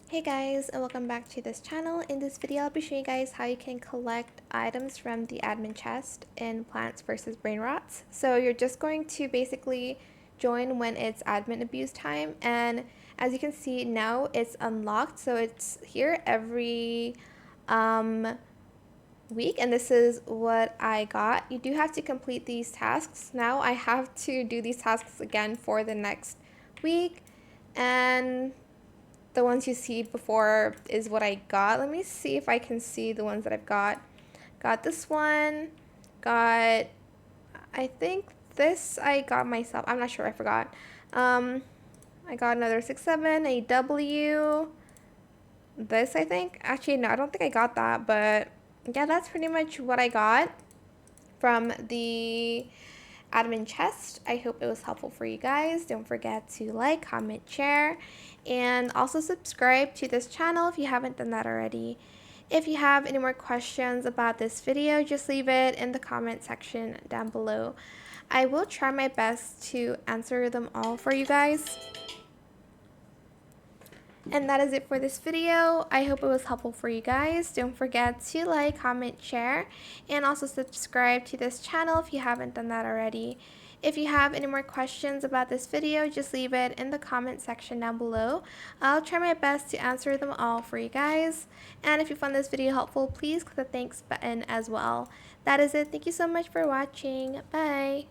Hey guys, and welcome back to this channel. In this video, I'll be showing you guys how you can collect items from the admin chest in Plants vs. Brainrots. So you're just going to basically join when it's admin abuse time, and as you can see now it's unlocked, so it's here every week, and this is what I got. You do have to complete these tasks. Now I have to do these tasks again for the next week, and the ones you see before is what I got. Let me see if I can see the ones that I've got. Got this one. Got, I think this I got myself. I'm not sure. I forgot. I got another 6-7, a W. This, I think. Actually, no, I don't think I got that. But yeah, that's pretty much what I got from the admin chest. I hope it was helpful for you guys. Don't forget to like, comment, share, and also subscribe to this channel if you haven't done that already. If you have any more questions about this video, just leave it in the comment section down below. I will try my best to answer them all for you guys. And that is it for this video. I hope it was helpful for you guys. Don't forget to like, comment, share, and also subscribe to this channel if you haven't done that already. If you have any more questions about this video, just leave it in the comment section down below. I'll try my best to answer them all for you guys. And if you found this video helpful, please click the thanks button as well. That is it. Thank you so much for watching. Bye.